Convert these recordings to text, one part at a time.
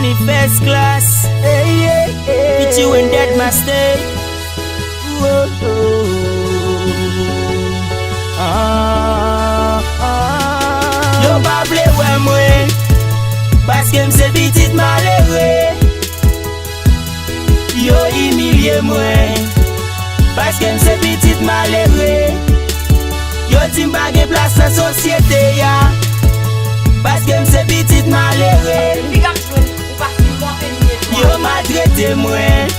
money first class. Hey, hey, hey. Put you in dead master. Yo pa ple wè mwen, paske mse pitit malere. Yo humilié mwen, paske mse pitit malere. Yo ti mpa gen plas nan sosyete ya, paske mse pitit malere. Yo maltrete mwen,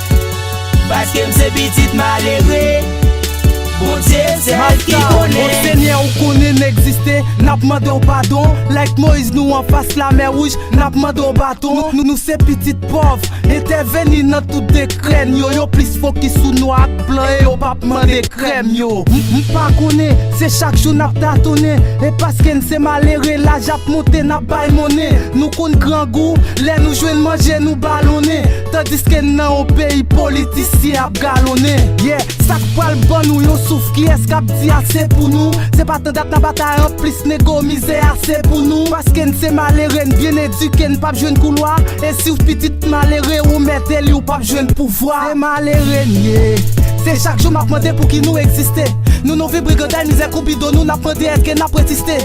paske mse pitit malere. Bon Dieu, c'est elle qui connaît. Bon Seigneur, ou connaît n'existe, n'a pas demandé au pardon. Like Moïse, nous en face la mer rouge, n'a pas demandé au bâton. Nous c'est petites pauvres, intervenir dans tout des crènes. Yo plus focus sous nous à blanc et yo pas demander crème yo. M'pas connaît, c'est chaque jour n'a tâtonné. Et parce que c'est malheureux, la jappe monté n'a pas monnaie. Nous connaît grand goût, les nous jouons manger, nous ballonner. Tandis que dans un pays politicien a galonné. Yeah, ça pas le bon nous yo. Sauf qui est-ce qu'a dit assez pour nous? C'est pas tant d'être dans bataille en plus négo misère assez pour nous. Parce qu'elle c'est malheureux, bien éduqué, pas besoin de couloir. Et si vous petite malheureux ou mettez lui ou pas besoin de pouvoir. C'est malheureux, yeah. C'est chaque jour m'a demandé pour qui nous exister. Nous nous vivons brigandais, misère coupido, nous n'a demandé est-ce que n'a protesté.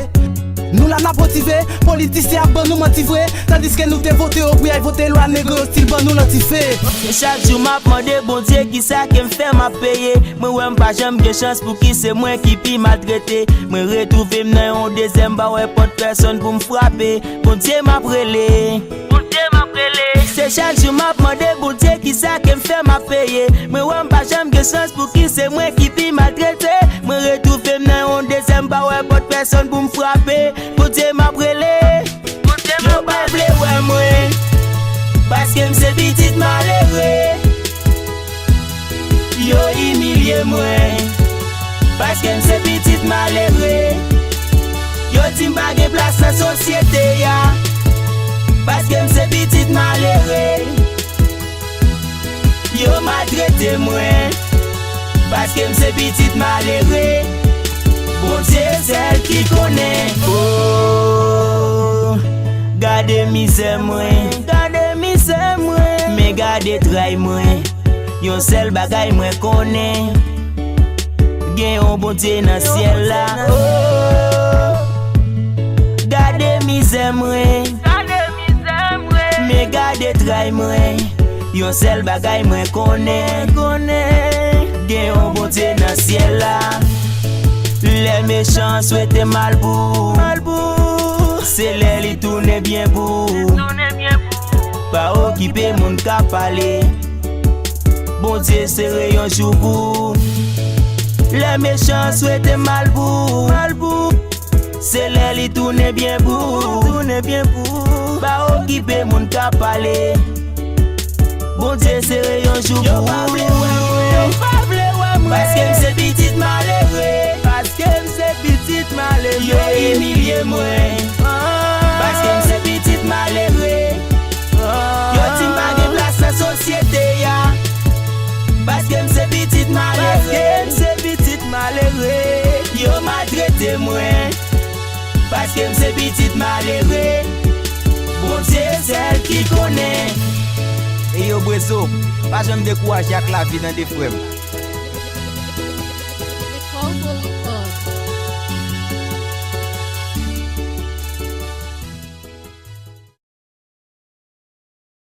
Nous la n'a motivé, politiciens bon nous motivé. Tandis que nous te voté au bruit, voté loi négro, style bon nous notifié. Chaque jour m'a demandé bon Dieu qui ça qui me fait m'a payer. Moi ouais m'pas jamais de chance pour qui c'est moi qui pi maltraité. Moi retrouver m'nan un deuxième bar ouais pas de personne pour me frapper. Bon Dieu m'a brûlé. Bon Dieu m'a brûlé. C'est chaque jour m'a demandé bon Dieu qui ça qui me fait m'a payer. Moi ouais m'pas jamais de chance pour qui c'est moi qui pi maltraité. Moi retrouver m'nan un deuxième bar ouais pas de personne pour me frapper. Bon Dieu m'a brûlé. Yo pa ple wè mwen, paske mse pitit malere. Yo humilié mwen, paske mse pitit malere. Yo ti mpa gen plas nan sosyete ya, paske mse pitit malere. Yo maltrete mwen, paske mse pitit malere. Bon Dieu, c'est elle qui connaît. Oh, gade misère mwen, mais gade trai mwen. Yon seul bagay mwen connaît. Gen yon bon Dieu nan ciel la. Oh, gade misère mwen, mais gade trai mwen. Yon seul bagay mwen connaît. Gen yon bon Dieu nan ciel la. Les méchants souhaitent mal pour. C'est les li tourne bien pour. Pas occupé moun ka parler. Bon Dieu c'est rayon jour pour. Les méchants souhaitent mal pour. C'est les li tourne bien pour. Pas occupé moun ka parler. Bon Dieu c'est rayon jour pour. Parce que c'est petit malheureux. Yo humilié mwen, paske mse pitit malere. Yo ti mpa gen plas nan sosyete ya, paske mse pitit malere. Yo maltrete mwen, paske mse pitit malere. Bon Dieu c'est elle qui connaît. Et yo Brezo, pas jamais décourager avec la vie dans des frères.